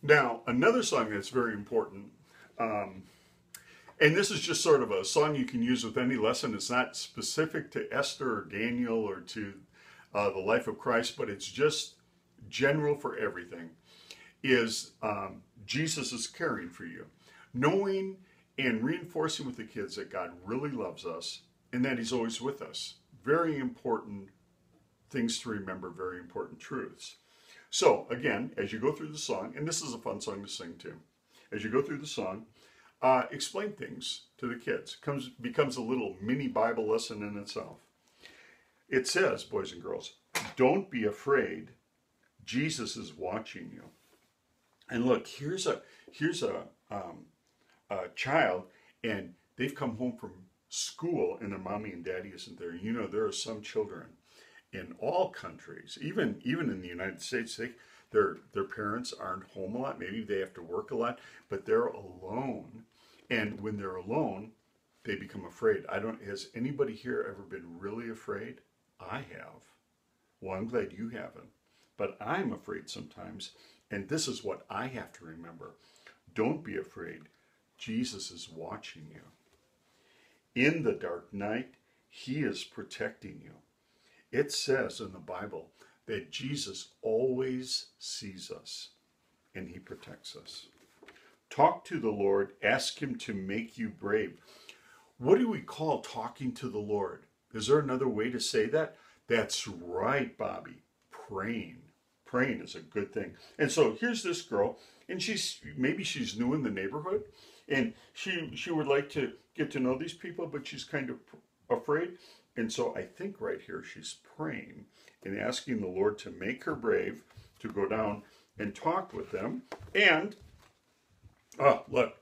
Now, another song that's very important, and this is just sort of a song you can use with any lesson. It's not specific to Esther or Daniel or to the life of Christ, but it's just general for everything, is Jesus is caring for you. Knowing and reinforcing with the kids that God really loves us and that he's always with us. Very important things to remember, very important truths. So again, as you go through the song, and this is a fun song to sing too, as you go through the song, explain things to the kids. Becomes a little mini Bible lesson in itself. It says, boys and girls, don't be afraid. Jesus is watching you. And look, here's a child, and they've come home from school, and their mommy and daddy isn't there. You know, there are some children in all countries, even in the United States, their parents aren't home a lot. Maybe they have to work a lot, but they're alone. And when they're alone, they become afraid. Has anybody here ever been really afraid? I have. Well, I'm glad you haven't. But I'm afraid sometimes, and this is what I have to remember. Don't be afraid. Jesus is watching you. In the dark night, he is protecting you. It says in the Bible that Jesus always sees us and he protects us. Talk to the Lord. Ask him to make you brave. What do we call talking to the Lord? Is there another way to say that? That's right, Bobby. Praying. Praying is a good thing. And so here's this girl, and maybe she's new in the neighborhood, and she would like to get to know these people, but she's kind of afraid. And so I think right here she's praying and asking the Lord to make her brave to go down and talk with them. And, look,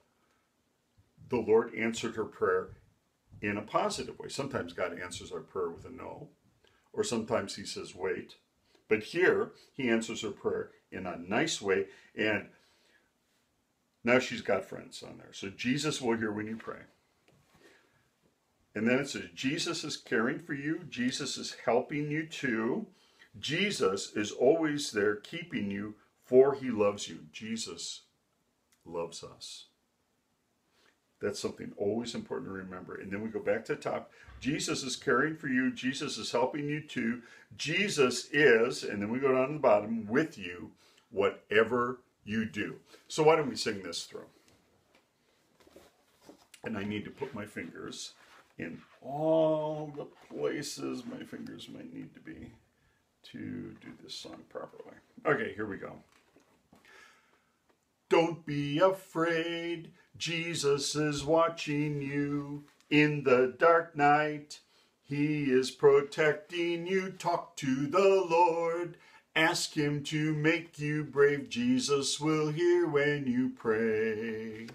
the Lord answered her prayer in a positive way. Sometimes God answers our prayer with a no, or sometimes he says, wait. But here he answers her prayer in a nice way, and now she's got friends on there. So Jesus will hear when you pray. And then it says, Jesus is caring for you. Jesus is helping you too. Jesus is always there keeping you, for he loves you. Jesus loves us. That's something always important to remember. And then we go back to the top. Jesus is caring for you. Jesus is helping you too. Jesus is, and then we go down to the bottom, with you, whatever you do. So why don't we sing this through? And I need to put my fingers in all the places my fingers might need to be to do this song properly. Okay, here we go. Don't be afraid, Jesus is watching you. In the dark night, he is protecting you. Talk to the Lord, ask him to make you brave. Jesus will hear when you pray.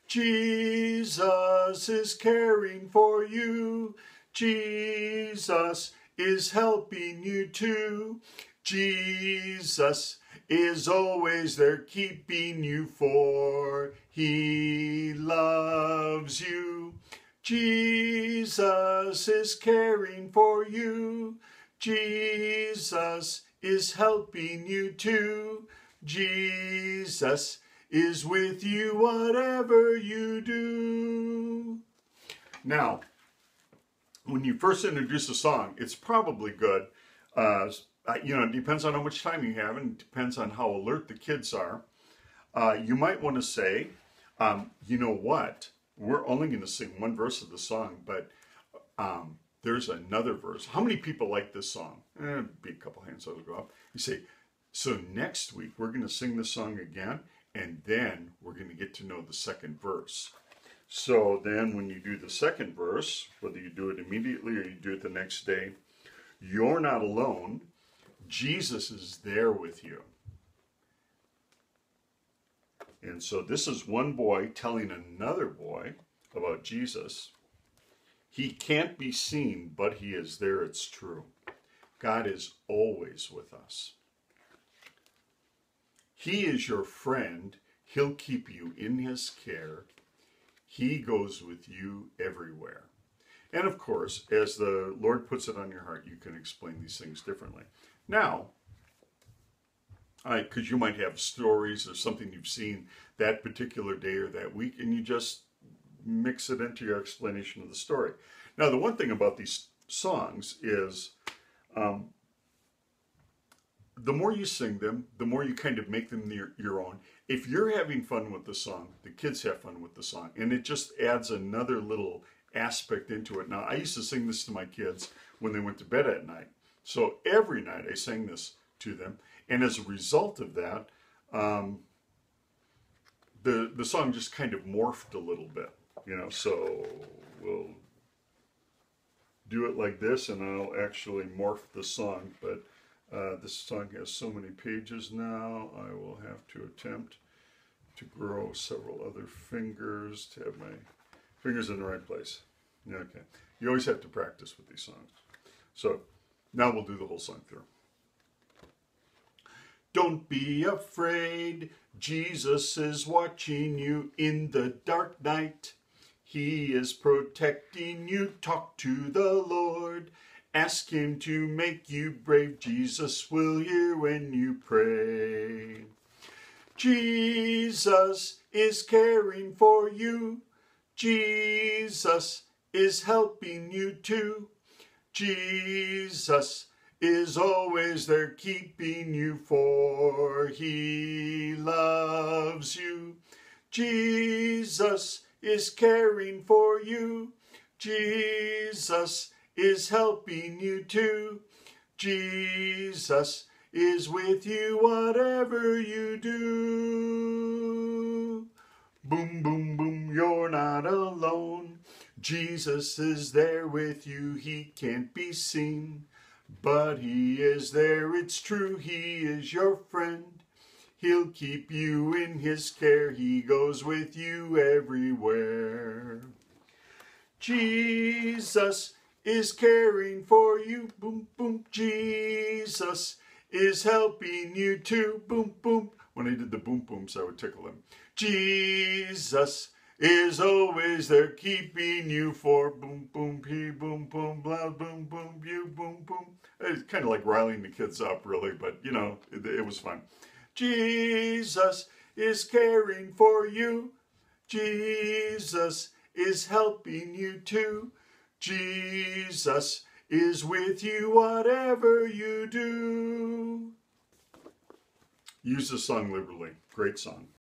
Jesus is caring for you. Jesus is helping you too. Jesus is always there keeping you, for he loves you. Jesus is caring for you. Jesus is helping you too. Jesus is with you whatever you do. Now, when you first introduce a song, it's probably good. It depends on how much time you have, and it depends on how alert the kids are. You might want to say, you know what? We're only going to sing one verse of the song, but there's another verse. How many people like this song? Be a couple hands that'll go up. You say, so next week we're going to sing this song again, and then we're going to get to know the second verse. So then when you do the second verse, whether you do it immediately or you do it the next day, you're not alone. Jesus is there with you. And so this is one boy telling another boy about Jesus. He can't be seen, but he is there, it's true. God is always with us. He is your friend. He'll keep you in his care. He goes with you everywhere. And of course, as the Lord puts it on your heart, you can explain these things differently. Now, because you might have stories or something you've seen that particular day or that week, and you just mix it into your explanation of the story. Now, the one thing about these songs is the more you sing them, the more you kind of make them your own. If you're having fun with the song, the kids have fun with the song, and it just adds another little aspect into it. Now, I used to sing this to my kids when they went to bed at night. So every night I sang this to them, and as a result of that, the song just kind of morphed a little bit, you know. So we'll do it like this, and I'll actually morph the song. But this song has so many pages now, I will have to attempt to grow several other fingers to have my fingers in the right place. Okay, you always have to practice with these songs. So now we'll do the whole song through. Don't be afraid, Jesus is watching you in the dark night. He is protecting you, talk to the Lord. Ask him to make you brave, Jesus will hear when you pray. Jesus is caring for you, Jesus is helping you too. Jesus is always there keeping you, for he loves you. Jesus is caring for you, Jesus is helping you too. Jesus is with you whatever you do. Boom, boom, boom, you're not alone. Jesus is there with you, he can't be seen, but he is there, it's true, he is your friend. He'll keep you in his care, he goes with you everywhere. Jesus is caring for you, boom, boom. Jesus is helping you too, boom, boom. When I did the boom booms, I would tickle him. Jesus is always there keeping you, for boom, boom, he, boom, boom, blah, boom, boom, you, boom, boom. It's kind of like riling the kids up, really, but, you know, it was fun. Jesus is caring for you. Jesus is helping you too. Jesus is with you whatever you do. Use the song liberally. Great song.